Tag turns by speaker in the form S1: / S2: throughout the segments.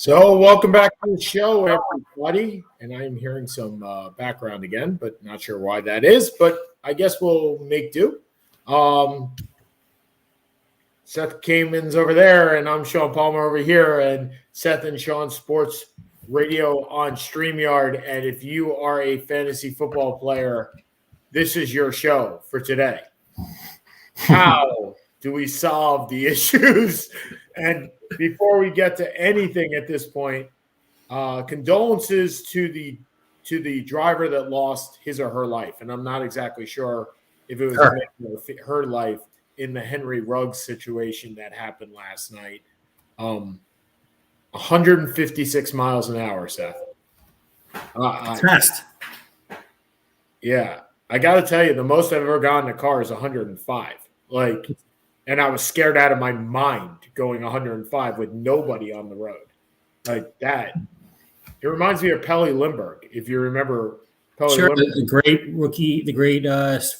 S1: So, welcome back to the show, everybody. And I'm hearing some background again, but not sure why that is. But I guess we'll make do. Seth Kamen's over there, and I'm Sean Palmer over here, and Seth and Sean Sports Radio on StreamYard. And if you are a fantasy football player, this is your show for today. How do we solve the issues? And before we get to anything at this point, condolences to the driver that lost his or her life. And I'm not exactly sure if it was her life in the Henry Ruggs situation that happened last night. 156 miles an hour, Seth.
S2: Fast.
S1: Yeah. I got to tell you, the most I've ever gotten in a car is 105. And I was scared out of my mind going 105 with nobody on the road. Like that. It reminds me of Pelly Lindbergh, if you remember Pelly Lindbergh.
S2: The great rookie, the great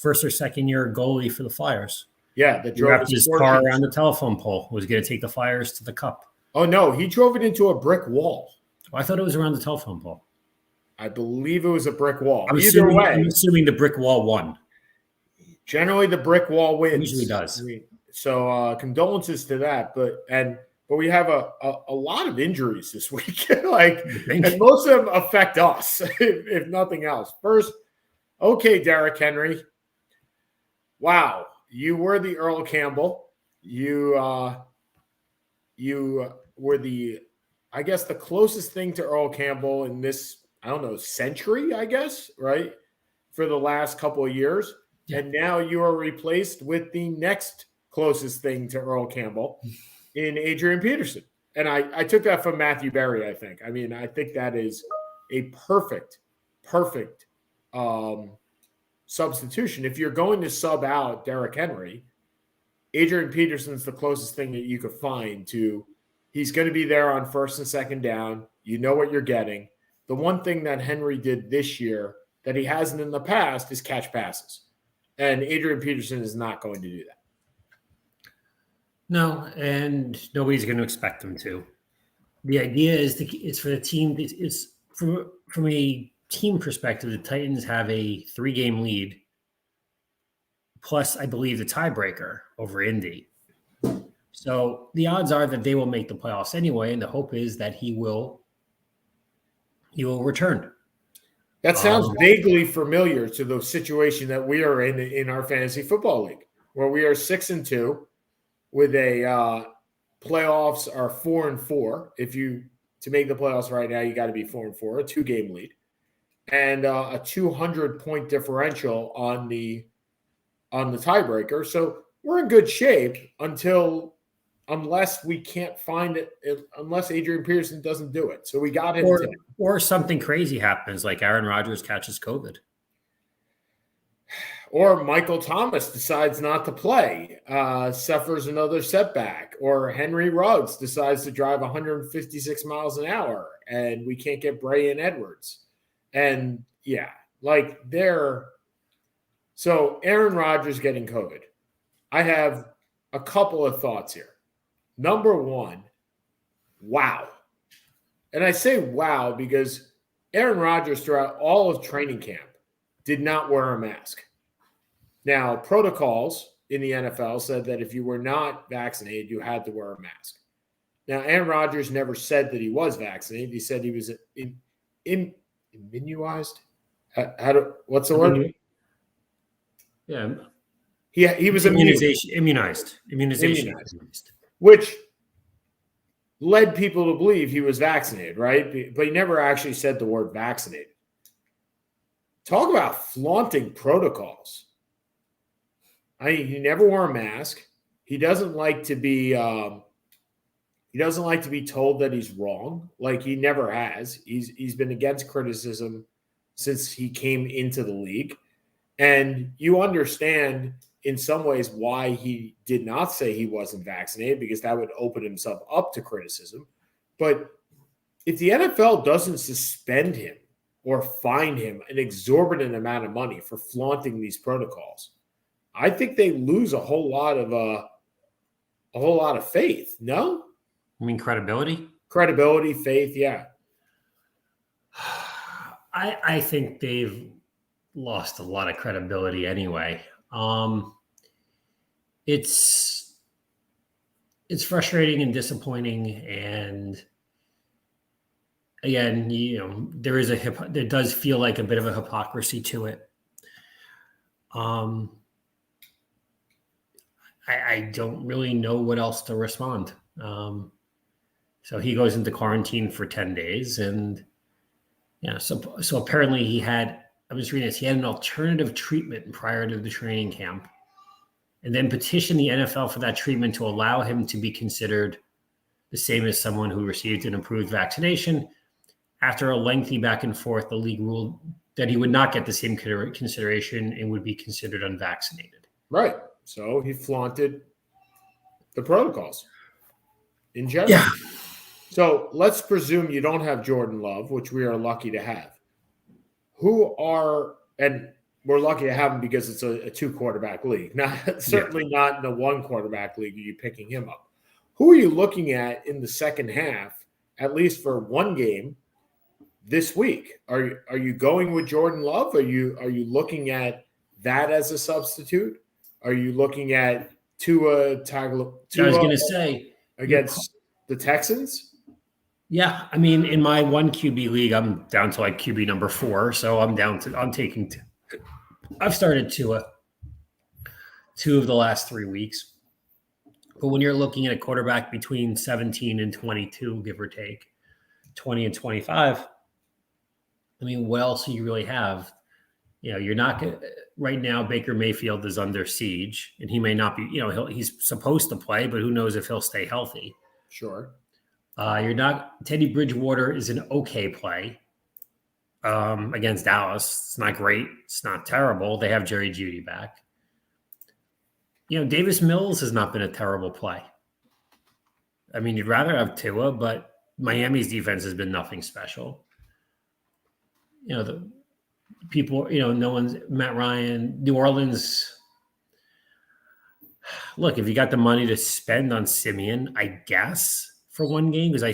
S2: first or second year goalie for the Flyers.
S1: Yeah,
S2: that drove his car around the telephone pole, was going to take the Flyers to the Cup.
S1: Oh, no, he drove it into a brick wall.
S2: I thought it was around the telephone pole.
S1: I believe it was a brick wall.
S2: I'm assuming the brick wall won.
S1: Generally, the brick wall wins.
S2: It usually does.
S1: So condolences to that, but we have a lot of injuries this week, and most of them affect us, if nothing else. First, okay, Derrick Henry. Wow, you were the Earl Campbell. You were the closest thing to Earl Campbell in this, century, I guess, right? For the last couple of years. Yeah. And now you are replaced with the next closest thing to Earl Campbell in Adrian Peterson. And I took that from Matthew Berry, I think. I mean, I think that is a perfect substitution. If you're going to sub out Derrick Henry, Adrian Peterson's the closest thing that you could find to. He's going to be there on first and second down. You know what you're getting. The one thing that Henry did this year that he hasn't in the past is catch passes. And Adrian Peterson is not going to do that.
S2: No, and nobody's going to expect them to. The idea is for the team. It's from a team perspective. The Titans have a 3-game lead, plus I believe the tiebreaker over Indy. So the odds are that they will make the playoffs anyway, and the hope is that he will return.
S1: That sounds vaguely familiar to the situation that we are in our fantasy football league, where we are 6-2 with a playoffs are 4-4. To make the playoffs right now, you got to be 4-4, a 2-game lead, and a 200-point differential on the tiebreaker. So we're in good shape unless we can't find it, unless Adrian Peterson doesn't do it. So we got him.
S2: Or something crazy happens, like Aaron Rodgers catches COVID.
S1: Or Michael Thomas decides not to play, suffers another setback. Or Henry Ruggs decides to drive 156 miles an hour, and we can't get Bray and Edwards. And, So Aaron Rodgers getting COVID. I have a couple of thoughts here. Number one, wow. And I say wow because Aaron Rodgers throughout all of training camp did not wear a mask. Now, protocols in the NFL said that if you were not vaccinated, you had to wear a mask. Now, Aaron Rodgers never said that he was vaccinated. He said he was immunized. What's the word?
S2: Yeah.
S1: He was
S2: immunized,
S1: which led people to believe he was vaccinated, right? But he never actually said the word vaccinated. Talk about flaunting protocols. He never wore a mask. He doesn't like to be. He doesn't like to be told that he's wrong. Like he never has. He's been against criticism since he came into the league, and you understand in some ways why he did not say he wasn't vaccinated, because that would open himself up to criticism. But if the NFL doesn't suspend him or fine him an exorbitant amount of money for flaunting these protocols, I think they lose a whole lot of faith. No?
S2: You mean credibility?
S1: Credibility, faith, yeah.
S2: I think they've lost a lot of credibility anyway. It's frustrating and disappointing, and again, there does feel like a bit of a hypocrisy to it. I don't really know what else to respond. So he goes into quarantine for 10 days, and so apparently I'm just reading this, he had an alternative treatment prior to the training camp, and then petitioned the NFL for that treatment to allow him to be considered the same as someone who received an approved vaccination. After a lengthy back and forth, the league ruled that he would not get the same consideration and would be considered unvaccinated.
S1: Right. So he flaunted the protocols in general.
S2: Yeah.
S1: So let's presume you don't have Jordan Love, which we are lucky to have. And we're lucky to have him because it's a 2-quarterback league. Certainly not in a 1-quarterback league are you picking him up. Who are you looking at in the second half, at least for one game this week? Are you going with Jordan Love? Are you looking at that as a substitute? Are you looking at Tua
S2: I was going to say
S1: against the Texans?
S2: Yeah, I mean, in my one QB league, I'm down to like QB number 4, so I've started Tua 2 of the last 3 weeks. But when you're looking at a quarterback between 17 and 22, give or take, 20 and 25, I mean, what else do you really have? You're not going to – right now, Baker Mayfield is under siege, and he may not be – he's supposed to play, but who knows if he'll stay healthy.
S1: Sure.
S2: Teddy Bridgewater is an okay play against Dallas. It's not great. It's not terrible. They have Jerry Jeudy back. Davis Mills has not been a terrible play. I mean, you'd rather have Tua, but Miami's defense has been nothing special. The people, no one's Matt Ryan, New Orleans. Look, if you got the money to spend on Simeon, I guess for one game, because I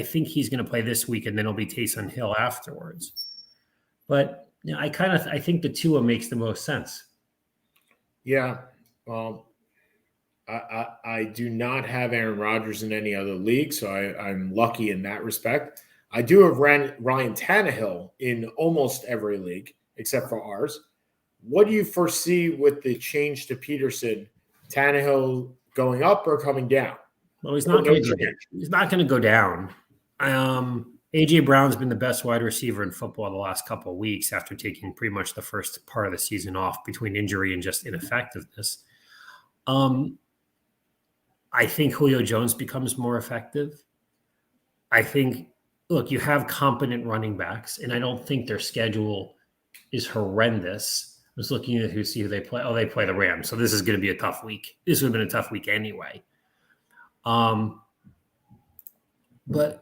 S2: think he's going to play this week, and then it'll be Tayson Hill afterwards. But I think the Tua makes the most sense.
S1: Yeah. I do not have Aaron Rodgers in any other league, so I'm lucky in that respect. I do have Ryan Tannehill in almost every league except for ours. What do you foresee with the change to Peterson? Tannehill going up or coming down?
S2: Well, he's not going to go down. A.J. Brown's been the best wide receiver in football the last couple of weeks after taking pretty much the first part of the season off between injury and just ineffectiveness. I think Julio Jones becomes more effective. I think, look, you have competent running backs, and I don't think their schedule is horrendous. I was looking at who they play. Oh, they play the Rams. So this is going to be a tough week. This would have been a tough week anyway. But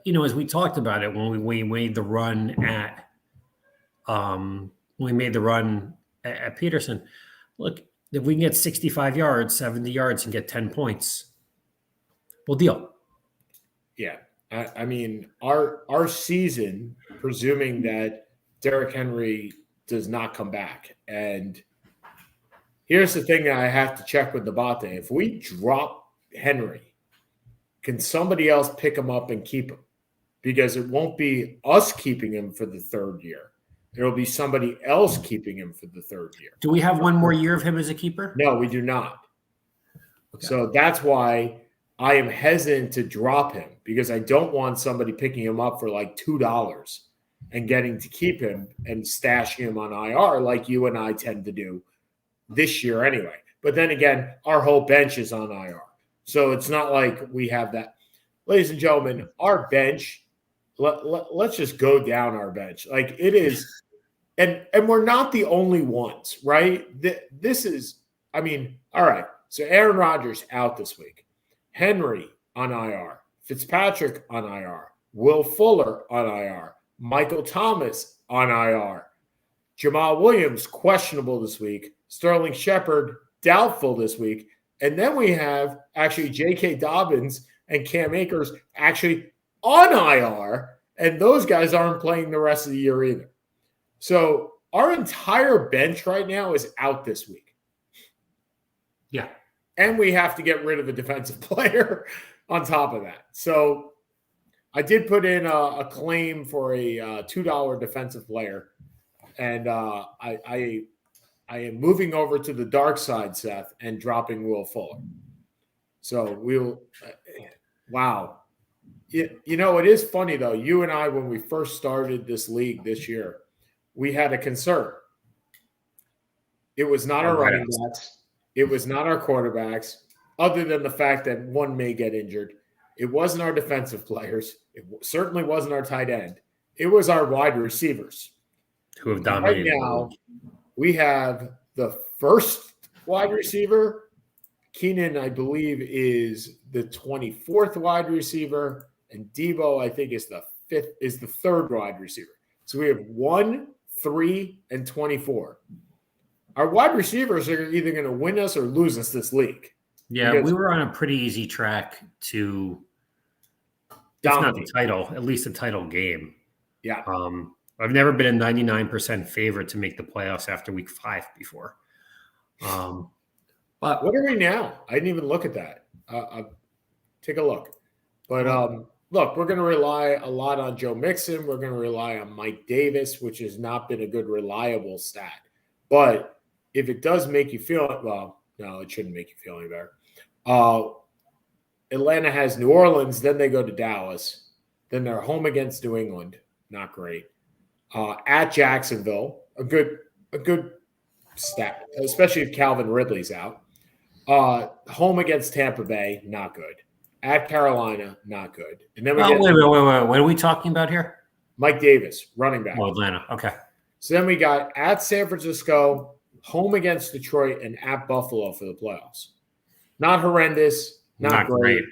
S2: as we talked about it when we made the run at Peterson, look, if we can get 65 yards, 70 yards, and get 10 points, we'll deal.
S1: Yeah. I mean, our season, presuming that Derrick Henry does not come back. And here's the thing that I have to check with Nabate. If we drop Henry, can somebody else pick him up and keep him? Because it won't be us keeping him for the third year. It'll be somebody else keeping him for the third year.
S2: Do we have one more year of him as a keeper?
S1: No, we do not.
S2: Okay.
S1: So that's why I am hesitant to drop him, because I don't want somebody picking him up for like $2 and getting to keep him and stashing him on IR like you and I tend to do this year anyway. But then again, our whole bench is on IR. So it's not like we have that. Ladies and gentlemen, our bench, let's just go down our bench. Like it is, and we're not the only ones, right? This is, I mean, all right. So Aaron Rodgers out this week. Henry on IR. Fitzpatrick on IR. Will Fuller on IR. Michael Thomas on IR. Jamal Williams questionable this week. Sterling Shepard doubtful this week. And then we have actually J.K. Dobbins and Cam Akers actually on IR, and those guys aren't playing the rest of the year either. So our entire bench right now is out this week.
S2: Yeah.
S1: And we have to get rid of a defensive player on top of that. So I did put in a claim for a $2 defensive player. And I am moving over to the dark side, Seth, and dropping Will Fuller. So wow. It is funny, though. You and I, when we first started this league this year, we had a concern. It was not our running backs. It was not our quarterbacks, other than the fact that one may get injured. It wasn't our defensive players. It certainly wasn't our tight end. It was our wide receivers.
S2: Who have dominated.
S1: Right now, we have the first wide receiver. Keenan, I believe, is the 24th wide receiver. And Debo, I think, is the third wide receiver. So we have 1, 3, and 24. Our wide receivers are either going to win us or lose us this league.
S2: Yeah, we were on a pretty easy track to, if not the title, at least a title game.
S1: Yeah.
S2: I've never been a 99% favorite to make the playoffs after week 5 before. But
S1: what are we now? I didn't even look at that. Take a look. But look, we're going to rely a lot on Joe Mixon. We're going to rely on Mike Davis, which has not been a good reliable stat. But if it does make you feel – well, no, it shouldn't make you feel any better. Atlanta has New Orleans. Then they go to Dallas. Then they're home against New England. Not great. At Jacksonville, a good stat, especially if Calvin Ridley's out. Home against Tampa Bay, not good. At Carolina, not good. And then
S2: wait. What are we talking about here?
S1: Mike Davis, running back.
S2: Oh, Atlanta. Okay.
S1: So then we got at San Francisco, home against Detroit, and at Buffalo for the playoffs. Not horrendous, not great.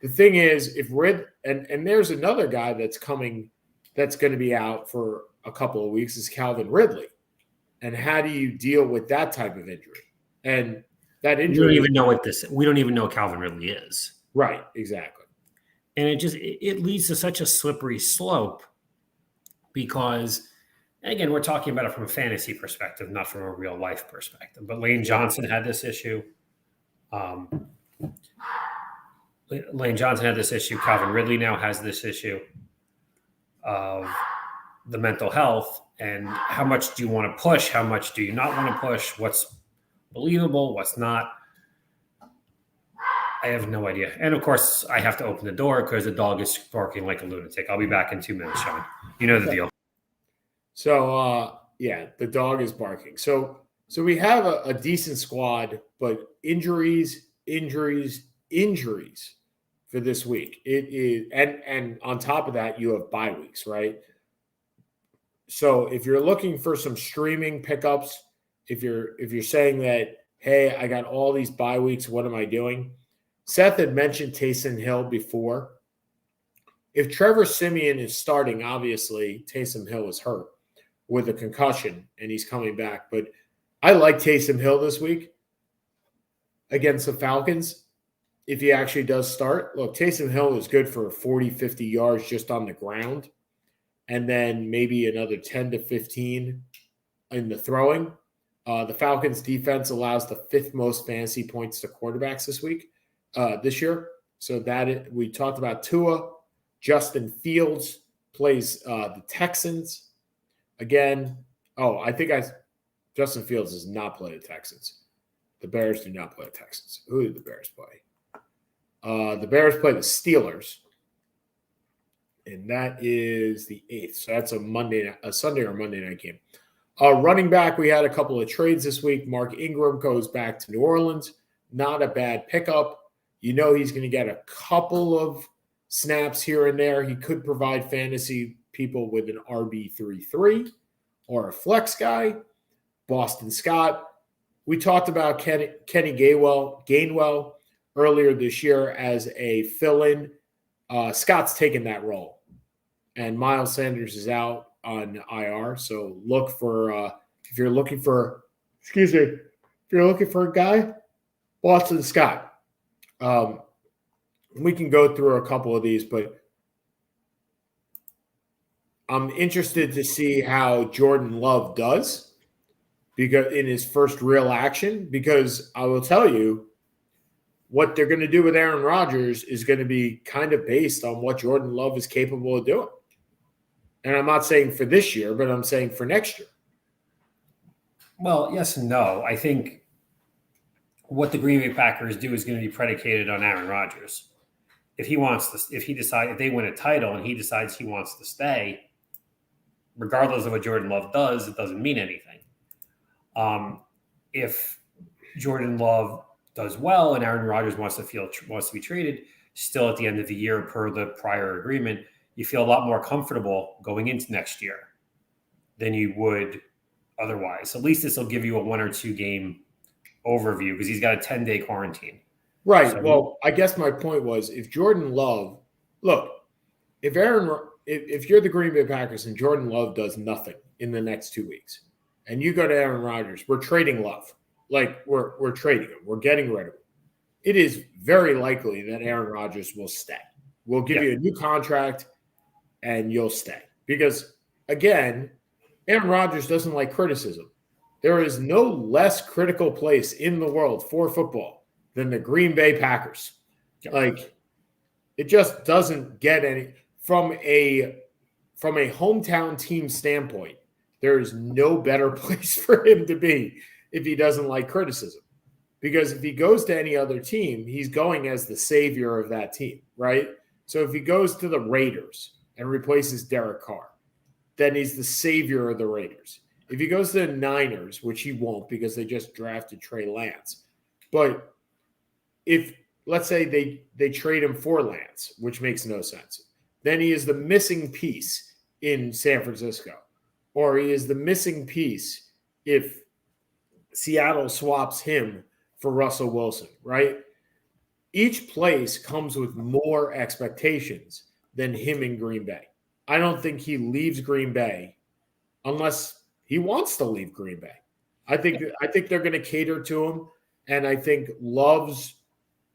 S1: The thing is, if and there's another guy that's coming that's going to be out for a couple of weeks is Calvin Ridley. And how do you deal with that type of injury? And that injury,
S2: we don't even know what Calvin Ridley is.
S1: Right, exactly.
S2: And it leads to such a slippery slope because, again, we're talking about it from a fantasy perspective, not from a real life perspective. But Lane Johnson had this issue. Lane Johnson had this issue. Calvin Ridley now has this issue of the mental health and how much do you want to push? How much do you not want to push? What's believable? What's not? I have no idea. And of course, I have to open the door because the dog is barking like a lunatic. I'll be back in 2 minutes, Sean. You know the deal.
S1: So, the dog is barking. So we have a decent squad, but injuries for this week. It is, and on top of that, you have bye weeks, right? So if you're looking for some streaming pickups, if you're saying that, hey, I got all these bye weeks, what am I doing? Seth had mentioned Tayson Hill before. If Trevor Siemian is starting, obviously Taysom Hill is hurt with a concussion and he's coming back. But I like Taysom Hill this week against the Falcons. If he actually does start, look, Taysom Hill is good for 40, 50 yards just on the ground. And then maybe another 10 to 15 in the throwing. The Falcons defense allows the 5th most fantasy points to quarterbacks this year. So we talked about Tua. Justin Fields plays the Texans again. Justin Fields does not play the Texans. The Bears do not play the Texans. Who do the Bears play? The Bears play the Steelers. And that is the 8th. So that's a Sunday or Monday night game. Running back, we had a couple of trades this week. Mark Ingram goes back to New Orleans. Not a bad pickup. You know he's going to get a couple of snaps here and there. He could provide fantasy people with an RB33 or a flex guy. Boston Scott. We talked about Kenny Gainwell earlier this year as a fill-in. Scott's taken that role. And Miles Sanders is out on IR. So look for if you're looking for a guy, Boston Scott. We can go through a couple of these, but I'm interested to see how Jordan Love does because in his first real action, because I will tell you what they're going to do with Aaron Rodgers is going to be kind of based on what Jordan Love is capable of doing. And I'm not saying for this year, but I'm saying for next year.
S2: Well, yes and no. I think what the Green Bay Packers do is going to be predicated on Aaron Rodgers. If they win a title and he decides he wants to stay, regardless of what Jordan Love does, it doesn't mean anything. If Jordan Love does well and Aaron Rodgers wants to be traded, still at the end of the year per the prior agreement, you feel a lot more comfortable going into next year than you would otherwise. At least this will give you a 1 or 2 game overview because he's got a 10-day quarantine.
S1: Right. So, well, I guess my point was if Jordan Love, look, if you're the Green Bay Packers and Jordan Love does nothing in the next 2 weeks and you go to Aaron Rodgers, we're trading Love. Like we're trading him. We're getting rid of him. It is very likely that Aaron Rodgers will stay. We'll give you a new contract and you'll stay. Because, again, Aaron Rodgers doesn't like criticism. There is no less critical place in the world for football than the Green Bay Packers. Yep. Like, it just doesn't get any – from a hometown team standpoint, there is no better place for him to be if he doesn't like criticism. Because if he goes to any other team, he's going as the savior of that team, right? So if he goes to the Raiders and replaces Derek Carr, then he's the savior of the Raiders. If he goes to the Niners, which he won't because they just drafted Trey Lance, but if, let's say they trade him for Lance, which makes no sense, then he is the missing piece in San Francisco. Or he is the missing piece if Seattle swaps him for Russell Wilson, right? Each place comes with more expectations than him in Green Bay. I don't think he leaves Green Bay unless he wants to leave Green Bay. I think they're going to cater to him, and I think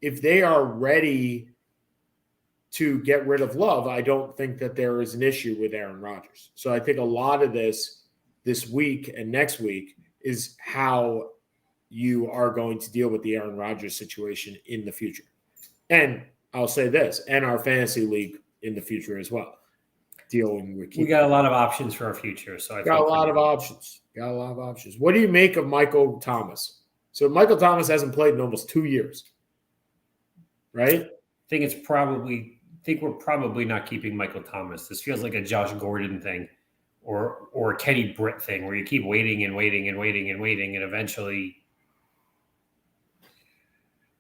S1: if they are ready to get rid of Love, I don't think that there is an issue with Aaron Rodgers. So I think a lot of this week and next week is how you are going to deal with the Aaron Rodgers situation in the future. And I'll say this, and our fantasy league in the future as well. We
S2: got a lot of options for our future. So
S1: got a lot of options. What do you make of Michael Thomas? So Michael Thomas hasn't played in almost 2 years, right?
S2: I think we're probably not keeping Michael Thomas. This feels like a Josh Gordon thing or a Kenny Britt thing where you keep waiting and waiting and waiting and waiting, and eventually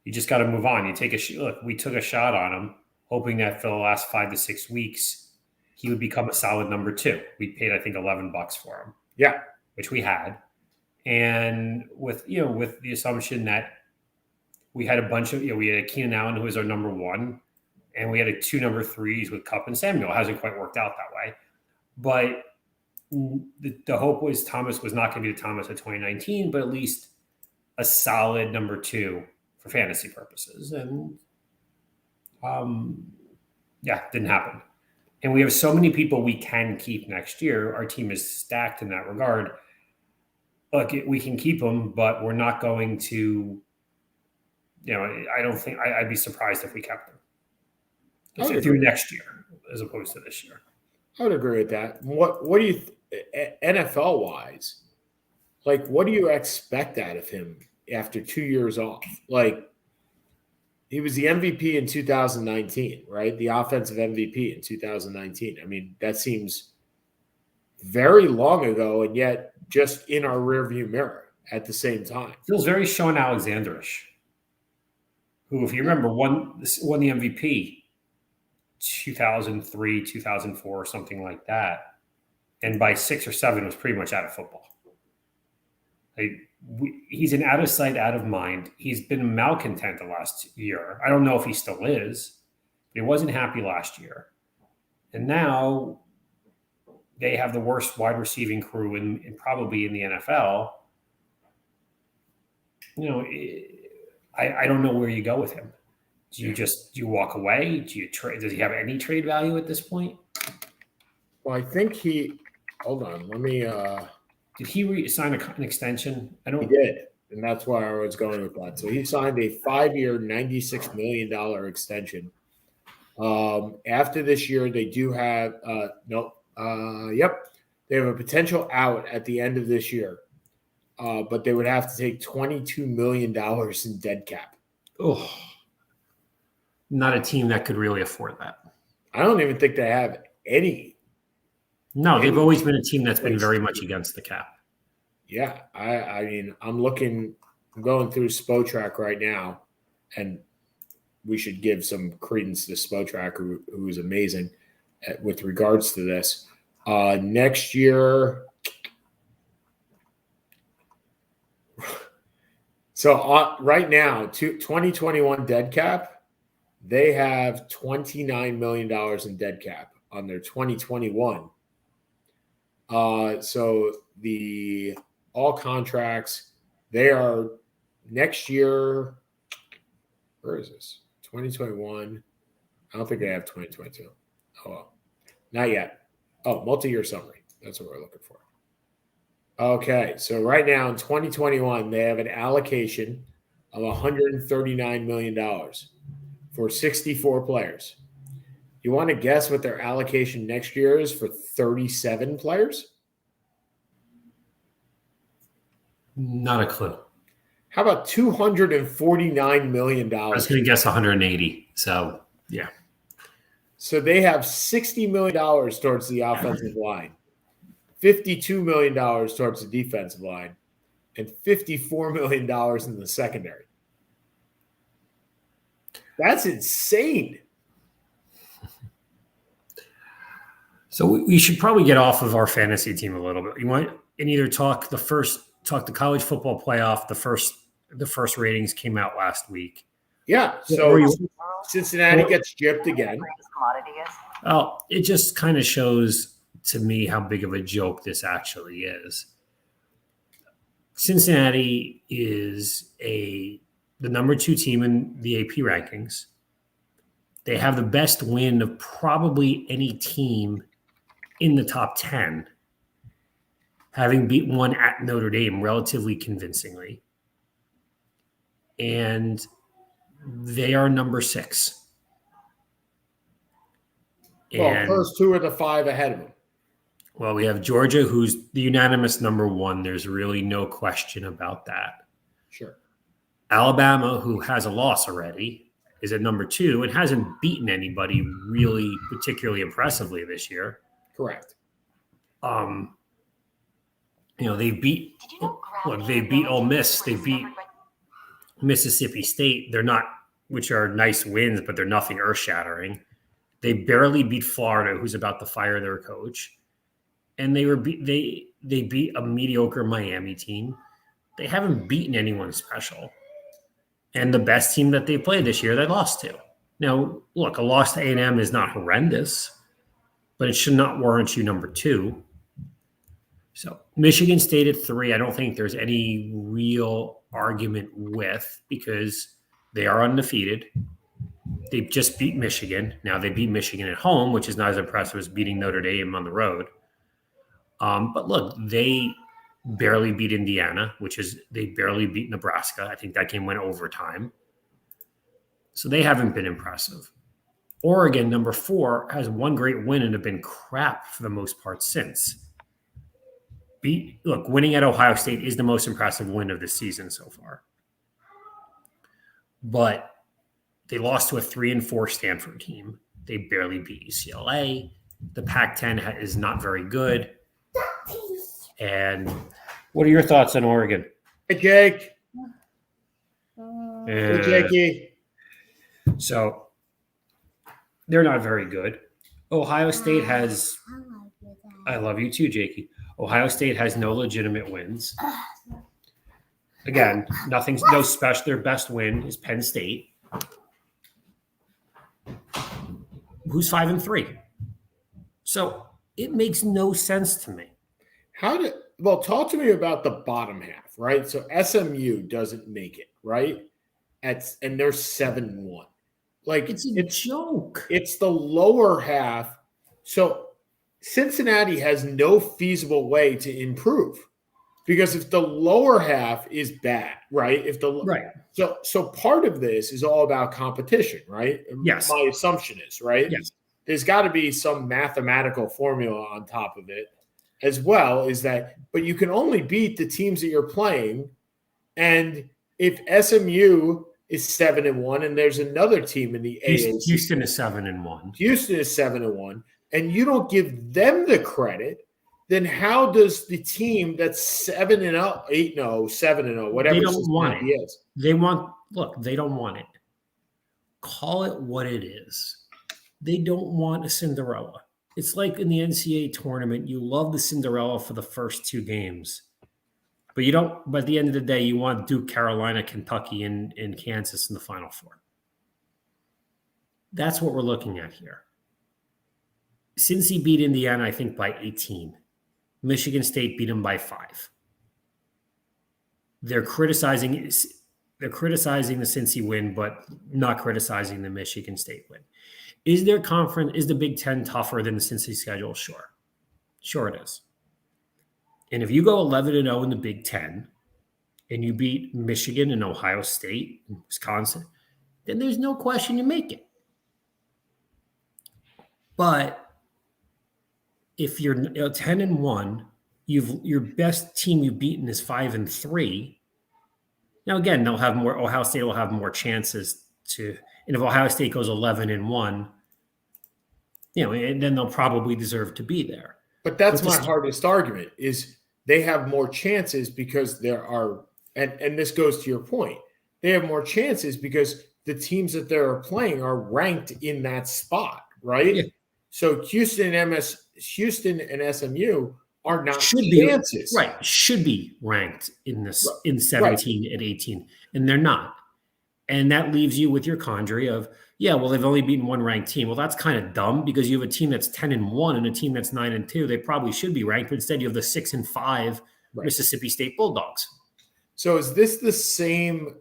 S2: you just got to move on. Look, we took a shot on him, hoping that for the last 5 to 6 weeks, he would become a solid number 2. We paid, I think, $11 for him.
S1: Yeah.
S2: Which we had. And with the assumption that we had a bunch of, we had a Keenan Allen who was our number 1, and we had 2 number 3s with Kupp and Samuel. It hasn't quite worked out that way. But the hope was Thomas was not going to be the Thomas of 2019, but at least a solid number 2 for fantasy purposes. And didn't happen. And we have so many people we can keep next year. Our team is stacked in that regard. Look, we can keep them, but we're not going to, I don't think I'd be surprised if we kept them through next year as opposed to this year.
S1: I would agree with that. What do you, NFL wise, like, what do you expect out of him after 2 years off? Like, he was the MVP in 2019, right? The offensive MVP in 2019. I mean, that seems very long ago, and yet just in our rearview mirror at the same time.
S2: Feels very Sean Alexander-ish, who, if you remember, won the MVP 2003, 2004, something like that. And by 6 or 7 was pretty much out of football. He's an out of sight, out of mind. He's been a malcontent the last year. I don't know if he still is, but he wasn't happy last year. And now they have the worst wide receiving crew in probably in the NFL. I don't know where you go with him. Do you walk away? Do you trade? Does he have any trade value at this point?
S1: Well, I think he. Hold on. Let me.
S2: Did he sign an extension? I
S1: He
S2: don't.
S1: did, and that's why I was going with that. So he signed a 5-year, $96 million extension. After this year, they do have they have a potential out at the end of this year, but they would have to take $22 million in dead cap.
S2: Oh, not a team that could really afford that.
S1: I don't even think they have any.
S2: No, they've always been a team that's been very much
S1: do.
S2: against the cap.
S1: Yeah, I mean, I'm going through Spotrac right now, and we should give some credence to Spotrac, who is amazing with regards to this. Next year, so right now, 2021 dead cap, they have $29 million in dead cap on their 2021. So the all contracts, they are next year. Where is this? 2021. I don't think they have 2022. Oh, well. Not yet. Oh, multi-year summary. That's what we're looking for. Okay, so right now in 2021, they have an allocation of $139 million for 64 players. You want to guess what their allocation next year is for 37 players?
S2: Not a clue.
S1: How about $249 million?
S2: I was going to guess 180. So, yeah.
S1: So they have $60 million towards the offensive line, $52 million towards the defensive line, and $54 million in the secondary. That's insane.
S2: So we should probably get off of our fantasy team a little bit. You want and either talk the college football playoff. The first ratings came out last week.
S1: Yeah. So Cincinnati gets gypped again.
S2: Oh, it just kind of shows to me how big of a joke this actually is. Cincinnati is the number 2 team in the AP rankings. They have the best win of probably any team in the top 10, having beat one at Notre Dame relatively convincingly. And they are number 6.
S1: Well, first 2 of the 5 ahead of them.
S2: Well, we have Georgia, who's the unanimous number 1. There's really no question about that.
S1: Sure.
S2: Alabama, who has a loss already, is at number 2 and hasn't beaten anybody really particularly impressively this year.
S1: Correct.
S2: They beat Ole Miss. They beat Mississippi State. They're not, which are nice wins, but they're nothing earth-shattering. They barely beat Florida, who's about to fire their coach, and they beat a mediocre Miami team. They haven't beaten anyone special, and the best team that they played this year, they lost to. Now, look, a loss to A&M is not horrendous, but it should not warrant you number 2. So Michigan State at 3, I don't think there's any real argument with, because they are undefeated. They just beat Michigan. Now they beat Michigan at home, which is not as impressive as beating Notre Dame on the road. But look, they barely beat Indiana, they barely beat Nebraska. I think that game went overtime. So they haven't been impressive. Oregon, number 4, has one great win and have been crap for the most part since. Winning at Ohio State is the most impressive win of the season so far. But they lost to a 3-4 Stanford team. They barely beat UCLA. The Pac-10 is not very good. And what are your thoughts on Oregon?
S1: Hey, Jake. Hey, Jakey.
S2: So they're not very good. Ohio State has – I love you too, Jakey. Ohio State has no legitimate wins. Again, no special. Their best win is Penn State, who's 5-3. So it makes no sense to me.
S1: Talk to me about the bottom half, right? So SMU doesn't make it, right? And they're 7-1. Like
S2: it's a joke.
S1: It's the lower half. So Cincinnati has no feasible way to improve. Because if the lower half is bad, right?
S2: Right.
S1: So part of this is all about competition, right?
S2: Yes.
S1: My assumption is, right?
S2: Yes.
S1: There's got to be some mathematical formula on top of it as well, is that, but you can only beat the teams that you're playing. And if SMU is 7-1 and there's another team in the AAC,
S2: Houston is 7-1.
S1: Houston is 7-1, and you don't give them the credit, then how does the team that's 7-0, 8-0, 7-0, whatever
S2: They don't want it.
S1: is?
S2: They don't want it. Call it what it is. They don't want a Cinderella. It's like in the NCAA tournament, you love the Cinderella for the first 2 games. But you don't, but at the end of the day, you want Duke, Carolina, Kentucky, and Kansas in the Final Four. That's what we're looking at here. Cincy beat Indiana, I think, by 18. Michigan State beat them by 5. They're criticizing the Cincy win, but not criticizing the Michigan State win. Is the Big Ten tougher than the Cincy schedule? Sure. Sure it is. And if you go 11-0 in the Big Ten and you beat Michigan and Ohio State and Wisconsin, then there's no question you make it. But if you're 10-1, your best team you've beaten is 5-3. Now again, they'll have more. Ohio State will have more chances to. And if Ohio State goes 11-1, and then they'll probably deserve to be there.
S1: But that's my hardest argument: is they have more chances because there are, and this goes to your point. They have more chances because the teams that they're playing are ranked in that spot, right? Yeah. So Houston and SMU are not chances.
S2: Right. Should be ranked in this in 17 and 18. And they're not. And that leaves you with your quandary of, they've only beaten one ranked team. Well, that's kind of dumb because you have a team that's 10-1 and a team that's 9-2. They probably should be ranked, but instead you have the 6-5 Mississippi State Bulldogs.
S1: So is this the same,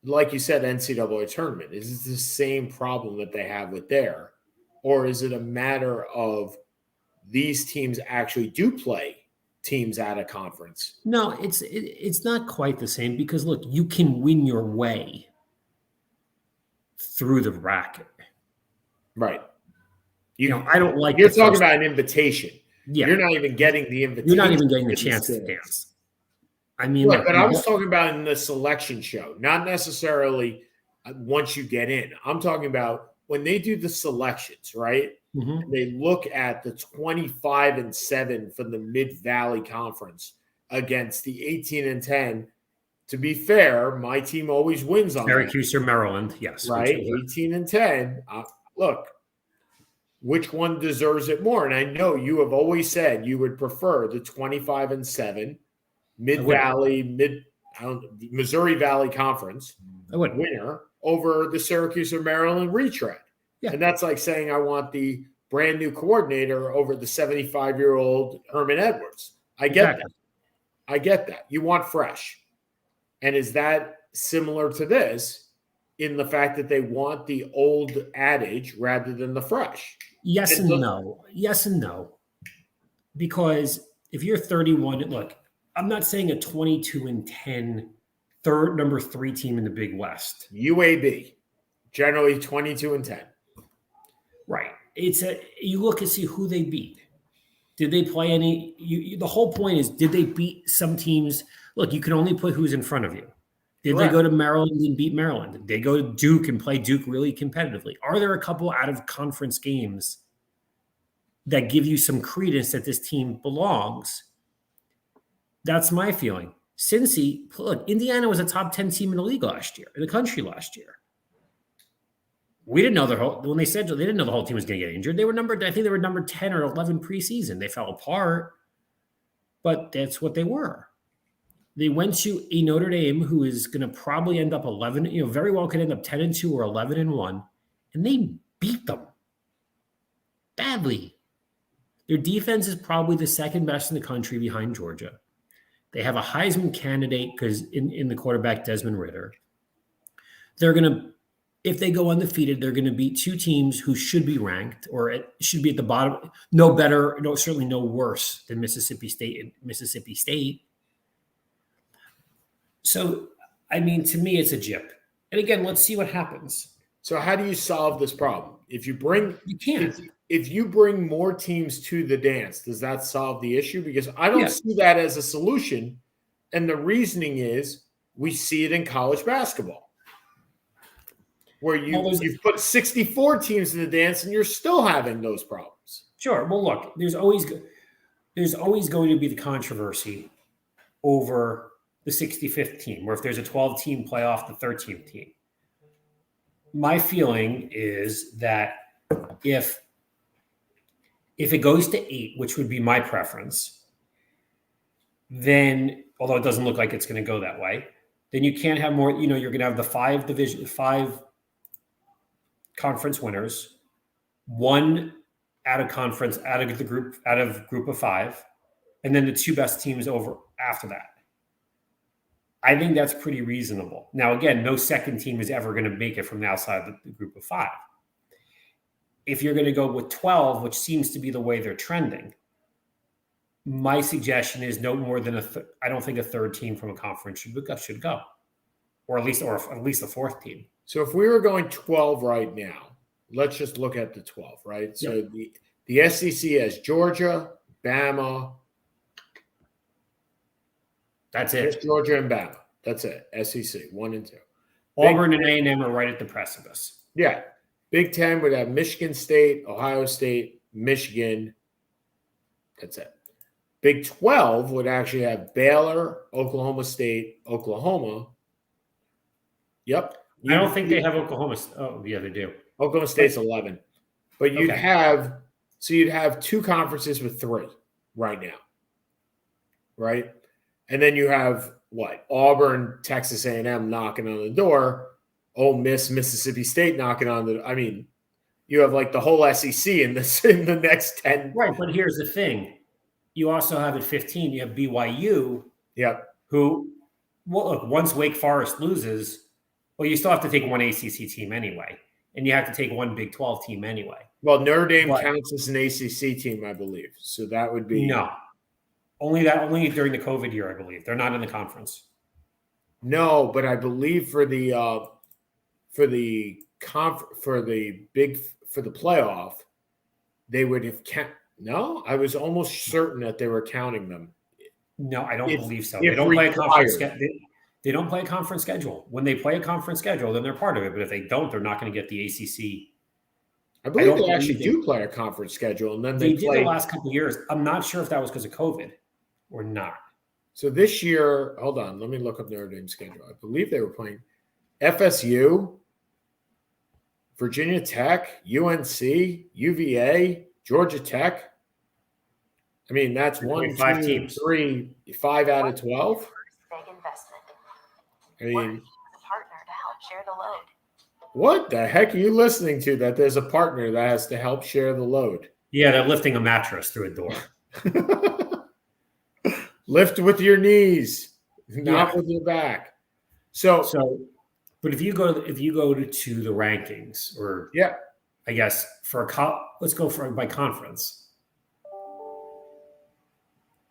S1: like you said, NCAA tournament? Is this the same problem that they have with there? Or is it a matter of these teams actually do play teams out of conference?
S2: No, it's not quite the same because, look, you can win your way through the bracket.
S1: Right.
S2: I don't like
S1: you're talking about an invitation.
S2: Yeah.
S1: You're not even getting the invitation.
S2: You're not even getting the chance to dance. I mean,
S1: but I was talking about in the selection show, not necessarily once you get in. I'm talking about when they do the selections, right? Mm-hmm. They look at the 25-7 from the Mid-Valley Conference against the 18-10. To be fair, my team always wins on
S2: Syracuse or Maryland, yes.
S1: Right, 18-10. Look, which one deserves it more? And I know you have always said you would prefer the 25-7 Mid-Valley, Missouri Valley Conference winner over the Syracuse or Maryland retread. Yeah. And that's like saying I want the brand new coordinator over the 75-year-old Herman Edwards. I get that. I get that. You want fresh. And is that similar to this in the fact that they want the old adage rather than the fresh?
S2: Yes and no. Yes and no. Because if you're 31, look, I'm not saying a 22-10 number 3 team in the Big West.
S1: UAB, generally 22-10.
S2: Right. You look and see who they beat. Did they play any? The whole point is, did they beat some teams? Look, you can only put who's in front of you. Did Correct. They go to Maryland and beat Maryland? Did they go to Duke and play Duke really competitively? Are there a couple out of conference games that give you some credence that this team belongs? That's my feeling. Cincy, look, Indiana was a top 10 team in the league last year, in the country last year. We didn't know when they said they didn't know the whole team was going to get injured. I think they were number 10 or 11 preseason. They fell apart, but that's what they were. They went to a Notre Dame who is going to probably end up 11, very well could end up 10-2 or 11-1, and they beat them badly. Their defense is probably the second best in the country behind Georgia. They have a Heisman candidate because in the quarterback, Desmond Ridder. They're going to if they go undefeated, they're going to beat two teams who should be ranked or should be at the bottom, no better, no certainly no worse than Mississippi State and Mississippi State. So, I mean, to me, it's a jip. And again, let's see what happens.
S1: So how do you solve this problem? If you bring
S2: You can't.
S1: if you bring more teams to the dance, does that solve the issue? Because I don't see that as a solution. And the reasoning is we see it in college basketball, where you've put 64 teams in the dance and you're still having those problems.
S2: Sure. Well, look, there's always going to be the controversy over the 65th team, or if there's a 12-team playoff, the 13th team. My feeling is that if it goes to 8, which would be my preference, then, although it doesn't look like it's going to go that way, then you can't have more, you're going to have the 5 conference winners, 1 out of conference, out of group of 5, and then the 2 best teams over after that. I think that's pretty reasonable. Now, again, no second team is ever going to make it from the outside of the group of 5. If you're going to go with 12, which seems to be the way they're trending, my suggestion is no more than I don't think a third team from a conference should go, or at least the 4th team.
S1: So if we were going 12 right now, let's just look at the 12, right? So the SEC has Georgia, Bama.
S2: That's it.
S1: It's Georgia and Bama. That's it. SEC 1 and 2.
S2: Auburn and A&M are right at the precipice.
S1: Yeah. Big Ten would have Michigan State, Ohio State, Michigan. That's it. Big 12 would actually have Baylor, Oklahoma State, Oklahoma. Yep.
S2: I don't think they have Oklahoma. Oh, yeah, they do.
S1: Oklahoma State's 11. But you'd have 2 conferences with 3 right now. Right? And then you have Auburn, Texas A&M knocking on the door. Ole Miss, Mississippi State knocking on the. I mean, you have the whole SEC in the next 10.
S2: Right, but here's the thing: you also have at 15. You have BYU.
S1: Yep.
S2: Who, look, once Wake Forest loses, well, you still have to take 1 ACC team anyway, and you have to take 1 Big 12 team anyway.
S1: Well, Notre Dame counts as an ACC team, I believe. So that would be
S2: only during the COVID year, I believe. They're not in the conference.
S1: No, but I believe for the playoff, they would have No, I was almost certain that they were counting them.
S2: No, I don't believe so. They don't play a conference. They don't play a conference schedule. When they play a conference schedule, then they're part of it. But if they don't, they're not going to get the ACC.
S1: I believe they actually do play a conference schedule, and then they
S2: did the last couple of years. I'm not sure if that was because of COVID or not.
S1: So this year, hold on, let me look up Notre Dame's schedule. I believe they were playing FSU, Virginia Tech, UNC, UVA, Georgia Tech. I mean, that's 1,
S2: 5
S1: 2,
S2: teams.
S1: 3, 5 out of 12.
S3: Big investment.
S1: I mean,
S3: A partner to help share the load.
S1: What the heck are you listening to? That there's a partner that has to help share the load.
S2: Yeah, they're lifting a mattress through a door.
S1: Lift with your knees, not with your back. So,
S2: but if you go to the rankings, or I guess let's go by conference.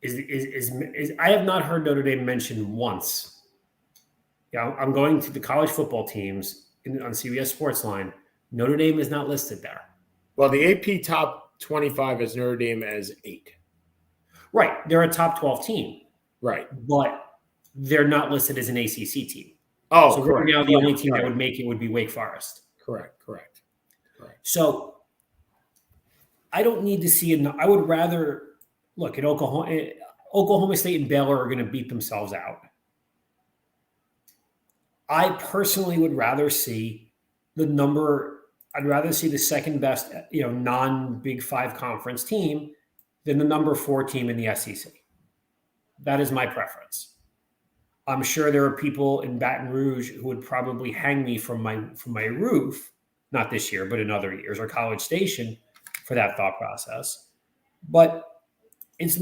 S2: Is I have not heard Notre Dame mentioned once. Yeah, I'm going to the college football teams on CBS Sportsline. Notre Dame is not listed there.
S1: Well, the AP top 25 has Notre Dame as 8.
S2: Right, they're a top 12 team.
S1: Right,
S2: but they're not listed as an ACC team.
S1: Oh,
S2: so
S1: correct.
S2: Right now the only team that would make it would be Wake Forest.
S1: Correct.
S2: So I don't need to see it. I would rather look at Oklahoma State and Baylor are going to beat themselves out. I personally would rather see I'd rather see the second best, non-Big 5 conference team than the number 4 team in the SEC. That is my preference. I'm sure there are people in Baton Rouge who would probably hang me from my roof, not this year, but in other years, or College Station for that thought process. But it's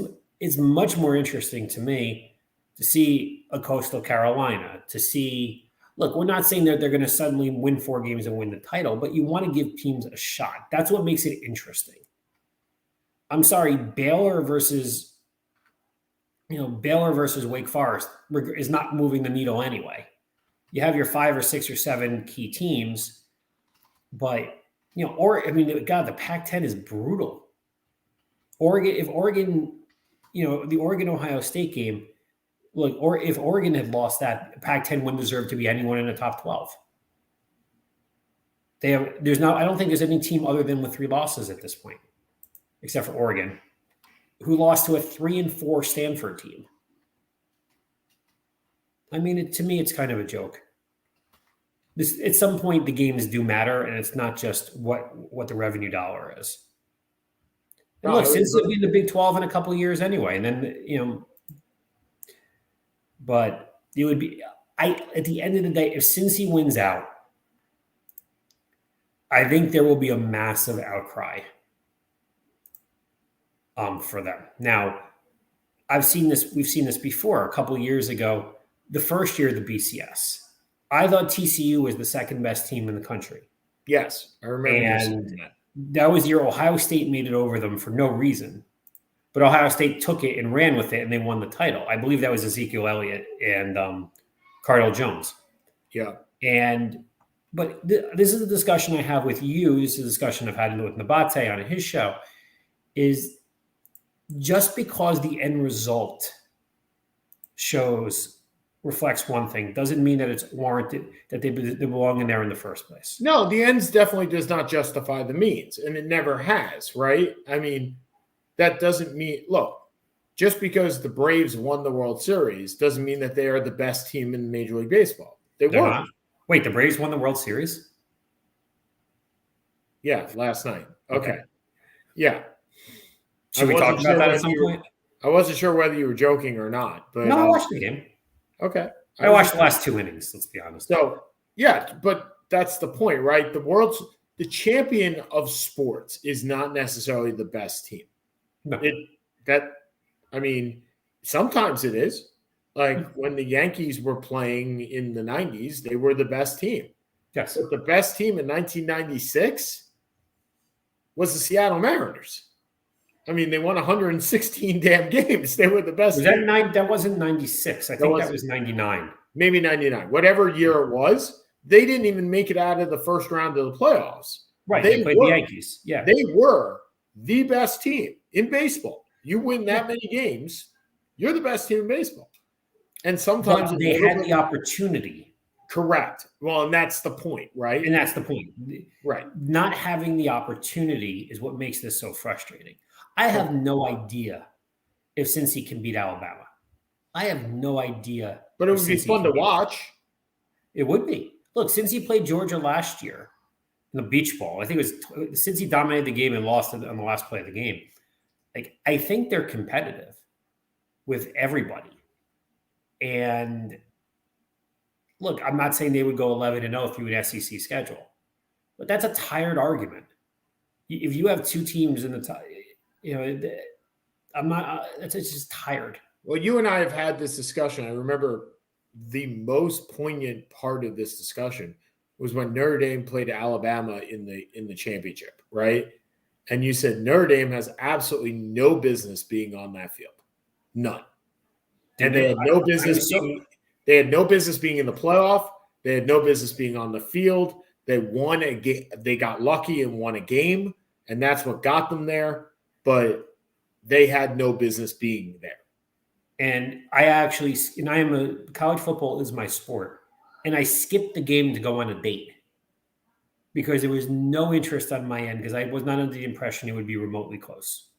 S2: much more interesting to me to see a Coastal Carolina, to see look, we're not saying that they're going to suddenly win 4 games and win the title, but you want to give teams a shot. That's what makes it interesting. I'm sorry, Baylor versus Wake Forest is not moving the needle anyway. You have your 5 or 6 or 7 key teams, but the Pac-10 is brutal. If Oregon, the Oregon-Ohio State game, if Oregon had lost that, Pac-10 wouldn't deserve to be anyone in the top 12. I don't think there's any team other than with 3 losses at this point, except for Oregon, who lost to a 3-4 Stanford team. I mean, to me, it's kind of a joke. At some point, the games do matter, and it's not just what the revenue dollar is. And look, since it'll be in the Big 12 in a couple of years anyway, and then but it would be at the end of the day, if Cincy wins out, I think there will be a massive outcry for them. Now, we've seen this before. A couple of years ago, the first year of the BCS, I thought TCU was the second best team in the country.
S1: Yes, I remember.
S2: And that was the year Ohio State made it over them for no reason. But Ohio State took it and ran with it, and they won the title. I believe that was Ezekiel Elliott and Cardell Jones.
S1: Yeah.
S2: But this is a discussion I have with you. This is a discussion I've had with Nabate on his show. Is just because the end result reflects one thing doesn't mean that it's warranted that they belong in there in the first place.
S1: No, the ends definitely does not justify the means, and it never has, right? I mean, that doesn't mean, look, just because the Braves won the World Series doesn't mean that they are the best team in Major League Baseball. They're weren't.
S2: Not. Wait, the Braves won the World Series?
S1: Yeah, last night. Okay. Yeah.
S2: Should we talk about that at some point?
S1: I wasn't sure whether you were joking or not. But
S2: no, I watched the game.
S1: Okay.
S2: I watched the last 2 innings, let's be honest.
S1: So, yeah, but that's the point, right? The champion of sports is not necessarily the best team.
S2: No.
S1: Sometimes it is. Like when the Yankees were playing in the 90s, they were the best team.
S2: Yes.
S1: But the best team in 1996 was the Seattle Mariners. I mean, they won 116 damn games. They were the best.
S2: That wasn't 96. I think that was 99.
S1: Maybe 99. Whatever year it was, they didn't even make it out of the first round of the playoffs.
S2: Right. They played the Yankees. Yeah.
S1: They were the best team in baseball. You win that many games, you're the best team in baseball. And sometimes
S2: they had the opportunity.
S1: Correct. Well, and that's the point, right?
S2: And that's the point.
S1: Right.
S2: Not having the opportunity is what makes this so frustrating. I have no idea if Cincy can beat Alabama. I have no idea.
S1: But it would be fun to watch.
S2: It would be. Look, Cincy played Georgia last year in the beach ball. I think it was Cincy dominated the game and lost it on the last play of the game. Like, I think they're competitive with everybody. And look, I'm not saying they would go 11-0 through an SEC schedule, but that's a tired argument. If you have 2 teams in the top, I'm not. It's just tired.
S1: Well, you and I have had this discussion. I remember the most poignant part of this discussion was when Notre Dame played Alabama in the championship, right? And you said Notre Dame has absolutely no business being on that field, none. And they had no business. They had no business being in the playoff. They had no business being on the field. They won a game. They got lucky and won a game, and that's what got them there. But they had no business being there.
S2: And college football is my sport, and I skipped the game to go on a date because there was no interest on my end because I was not under the impression it would be remotely close.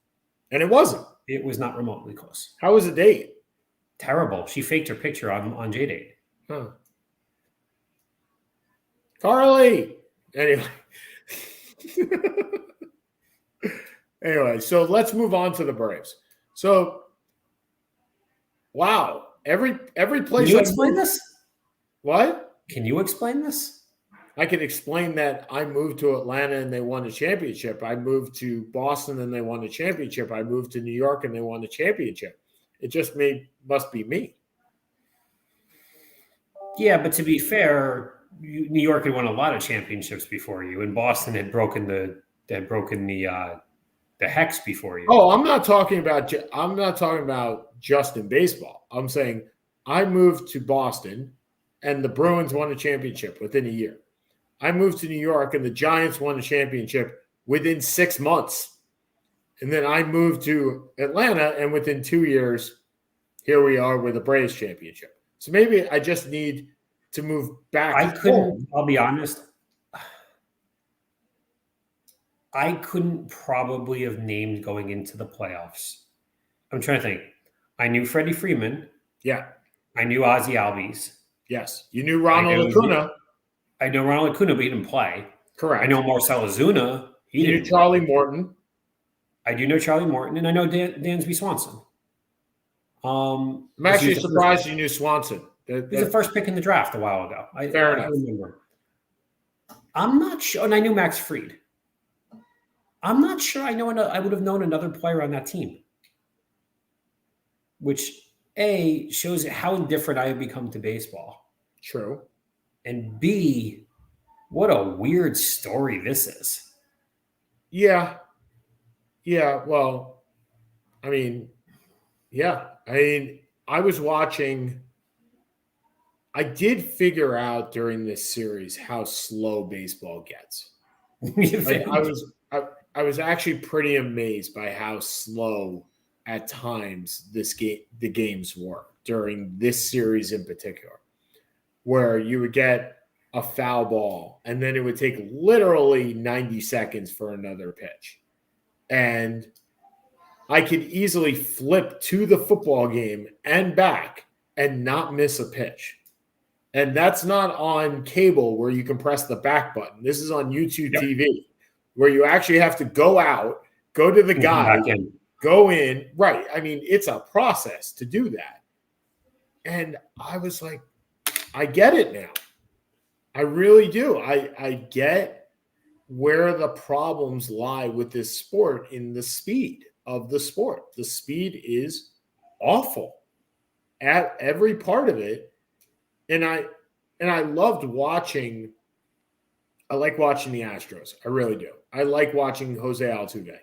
S1: And it wasn't.
S2: It was not remotely close.
S1: How was the date?
S2: Terrible. She faked her picture on JDate.
S1: Huh. Carly. Anyway, so let's move on to the Braves. So, wow, every place.
S2: Can you explain this?
S1: What?
S2: Can you explain this?
S1: I can explain that I moved to Atlanta and they won a championship. I moved to Boston and they won a championship. I moved to New York and they won a championship. It just must be me.
S2: Yeah, but to be fair, New York had won a lot of championships before you, and Boston had broken the hex before you.
S1: Oh, I'm not talking about just in baseball. I'm saying I moved to Boston and the Bruins won a championship within a year. I moved to New York and the Giants won a championship within 6 months. And then I moved to Atlanta and within 2 years, here we are with a Braves championship. So maybe I just need to move back home.
S2: I'll be honest, I couldn't probably have named going into the playoffs. I'm trying to think. I knew Freddie Freeman.
S1: Yeah.
S2: I knew Ozzie Albies.
S1: Yes. You knew Ronald Acuna.
S2: I know Ronald Acuna, but he didn't play.
S1: Correct.
S2: I know Marcell Ozuna.
S1: You knew Charlie Morton.
S2: I do know Charlie Morton, and I know Dansby Swanson.
S1: I'm actually surprised you knew Swanson.
S2: He was the first pick in the draft a while ago.
S1: Fair enough.
S2: I remember. I'm not sure, and I knew Max Fried. I'm not sure I would have known another player on that team, which A, shows how indifferent I have become to baseball.
S1: True.
S2: And B, what a weird story this is.
S1: Yeah. Yeah. Well, I mean, yeah. I was watching. I did figure out during this series how slow baseball gets. I was actually pretty amazed by how slow at times the games were during this series in particular, where you would get a foul ball and then it would take literally 90 seconds for another pitch. And I could easily flip to the football game and back and not miss a pitch. And that's not on cable where you can press the back button. This is on YouTube TV where you actually have to go out, go to the guy, go in. Right. I mean, it's a process to do that. And I was like, I get it now. I really do. I get where the problems lie with this sport in the speed of the sport. The speed is awful at every part of it. And I loved watching. I like watching the Astros. I really do. I like watching Jose Altuve.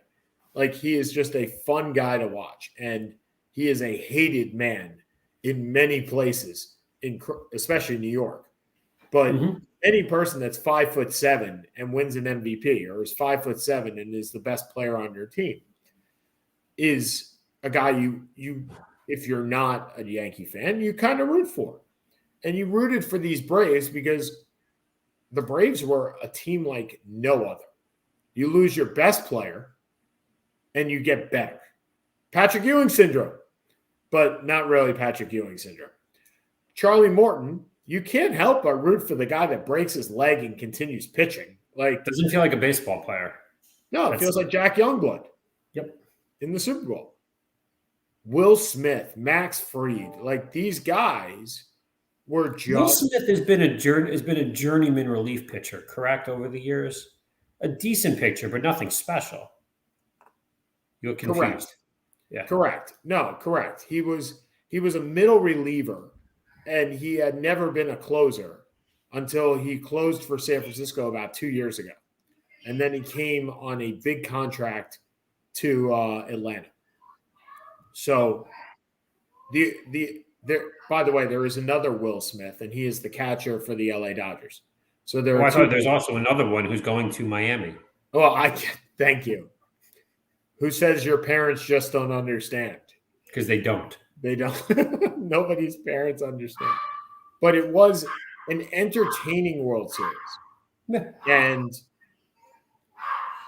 S1: Like, he is just a fun guy to watch. And he is a hated man in many places, especially New York. But any person that's 5'7" and wins an MVP, or is 5'7" and is the best player on your team, is a guy you if you're not a Yankee fan, you kind of root for. And you rooted for these Braves because the Braves were a team like no other. You lose your best player and you get better. Patrick Ewing syndrome, but not really Patrick Ewing syndrome. Charlie Morton, you can't help but root for the guy that breaks his leg and continues pitching. Like,
S2: doesn't feel like a baseball player.
S1: No, it feels like Jack Youngblood.
S2: Yep. In
S1: the Super Bowl. Will Smith, Max Fried, like, these guys were just.
S2: Will Smith has been a journeyman relief pitcher, correct, over the years. A decent pitcher, but nothing special. You look confused.
S1: Correct.
S2: Yeah.
S1: Correct. No, correct. He was a middle reliever, and he had never been a closer until he closed for San Francisco about 2 years ago. And then he came on a big contract to Atlanta. So by the way, there is another Will Smith, and he is the catcher for the LA Dodgers. So
S2: I thought there's also another one who's going to Miami.
S1: Well, thank you. Who says your parents just don't understand?
S2: Because they don't.
S1: They don't. Nobody's parents understand. But it was an entertaining World Series. And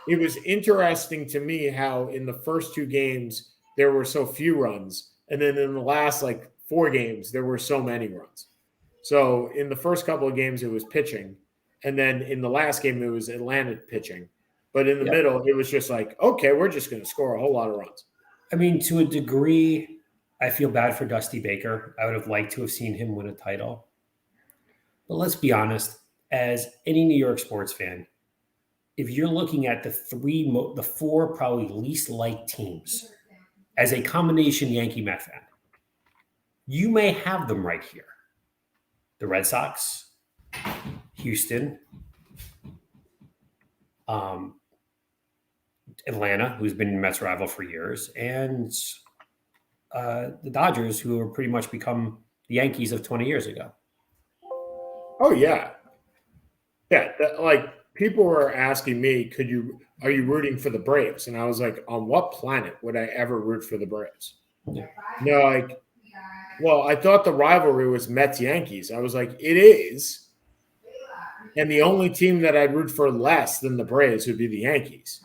S1: it was interesting to me how in the first two games there were so few runs. And then in the last 4 games, there were so many runs. So in the first couple of games, it was pitching. And then in the last game, it was Atlanta pitching. But in the middle, it was just like, okay, we're just going to score a whole lot of runs.
S2: I mean, to a degree, I feel bad for Dusty Baker. I would have liked to have seen him win a title. But let's be honest, as any New York sports fan, if you're looking at the 4 probably least liked teams as a combination Yankee Met fan, you may have them right here. the Red Sox, Houston, Atlanta, who's been Mets rival for years, and the Dodgers, who have pretty much become the Yankees of 20 years ago.
S1: Oh yeah, yeah. Like people were asking me, are you rooting for the Braves? And I was like, on what planet would I ever root for the Braves?
S2: Yeah.
S1: No, like, well, I thought the rivalry was Mets Yankees. I was like, it is. And the only team that I'd root for less than the Braves would be the Yankees.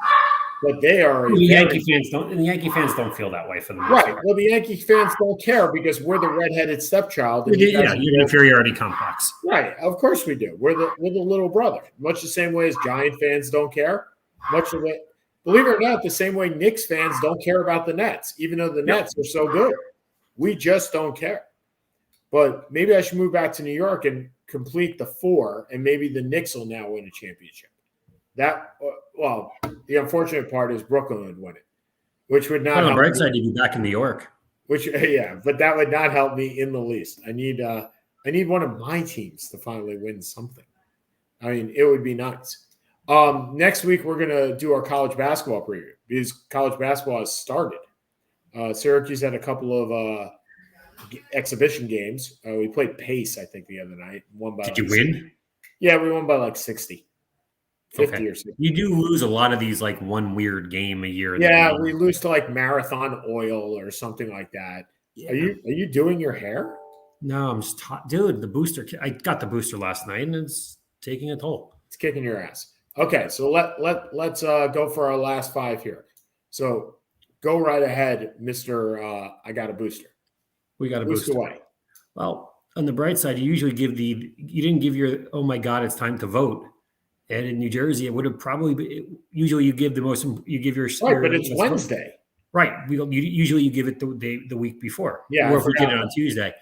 S1: But they are
S2: The Yankee fans don't feel that way for the most
S1: right.
S2: part.
S1: Well, the Yankee fans don't care because we're the redheaded stepchild. And
S2: You're an inferiority complex.
S1: Right. Of course we do. We're the little brother. Much the same way as Giant fans don't care. Much the way, believe it or not, the same way Knicks fans don't care about the Nets, even though the Nets are so good. We just don't care. But maybe I should move back to New York and complete the 4, and maybe the Knicks will now win a championship. The unfortunate part is Brooklyn would win it, which would not.
S2: On the bright side, you'd be back in New York.
S1: But that would not help me in the least. I need one of my teams to finally win something. I mean, it would be nice. Next week we're gonna do our college basketball preview because college basketball has started. Syracuse had a couple of exhibition games. We played Pace, I think, the other night. Won by.
S2: Did you win?
S1: Yeah, we won by like 60. 50 or 60.
S2: You do lose a lot of these, like one weird game a year.
S1: Yeah, we lose to like Marathon Oil or something like that. Yeah. Are you doing your hair?
S2: No, I'm just dude. The booster. I got the booster last night, and it's taking a toll.
S1: It's kicking your ass. Okay, so let's go for our last 5 here. So go right ahead, Mister. I got a booster.
S2: We got a
S1: boost
S2: booster.
S1: away.
S2: Well, on the bright side, you usually you didn't give your oh my god, it's time to vote. And in New Jersey, it would have probably been, usually you give your
S1: right, but it's Wednesday.
S2: Vote. Right. Usually you give it the week before.
S1: Yeah.
S2: Or if we did it on Tuesday.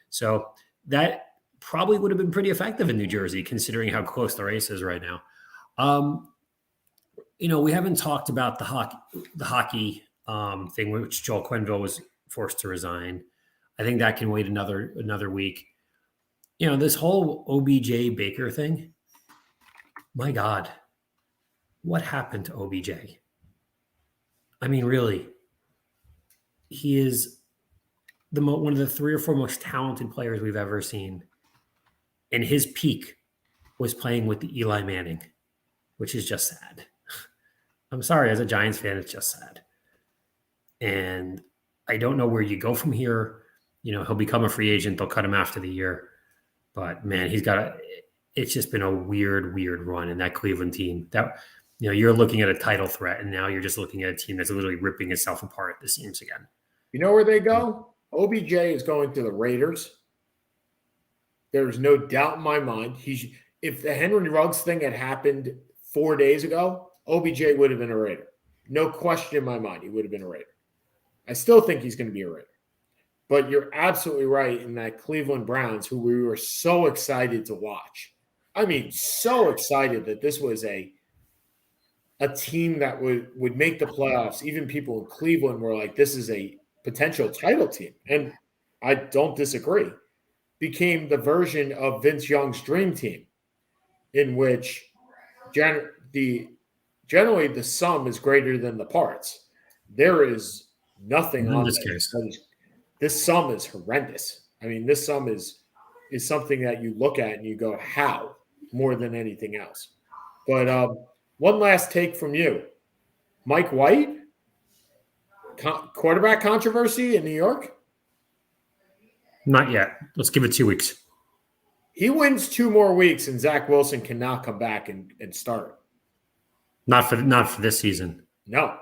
S2: So that probably would have been pretty effective in New Jersey, considering how close the race is right now. We haven't talked about the hockey thing, which Joel Quenneville was forced to resign. I think that can wait another week. This whole OBJ Baker thing. My God, what happened to OBJ? I mean, really, he is one of the 3 or 4 most talented players we've ever seen. And his peak was playing with the Eli Manning, which is just sad. I'm sorry, as a Giants fan, it's just sad. And I don't know where you go from here. He'll become a free agent. They'll cut him after the year. But, man, it's just been a weird run in that Cleveland team. That you're looking at a title threat, and now you're just looking at a team that's literally ripping itself apart at the seams again.
S1: You know where they go? OBJ is going to the Raiders. There's no doubt in my mind. If the Henry Ruggs thing had happened 4 days ago, OBJ would have been a Raider. No question in my mind, he would have been a Raider. I still think he's going to be a Raider. But you're absolutely right in that Cleveland Browns, who we were so excited to watch. I mean, so excited that this was a team that would make the playoffs. Even people in Cleveland were like, this is a potential title team. And I don't disagree. Became the version of Vince Young's dream team in which generally the sum is greater than the parts. There is nothing on this case. This sum is horrendous. I mean, this sum is something that you look at and you go, how? More than anything else. But one last take from you. Mike White, quarterback controversy in New York?
S2: Not yet. Let's give it 2 weeks.
S1: He wins 2 more weeks and Zach Wilson cannot come back and start.
S2: Not for this season.
S1: No,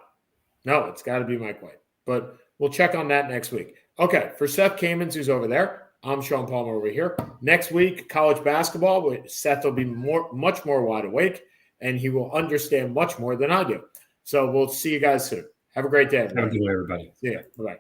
S1: it's got to be Mike White. But we'll check on that next week. Okay, for Seth Kamens, who's over there, I'm Sean Palmer over here. Next week, college basketball. Seth will be much more wide awake, and he will understand much more than I do. So we'll see you guys soon. Have a great day, everybody.
S2: Have a good day, everybody.
S1: See ya. Bye-bye.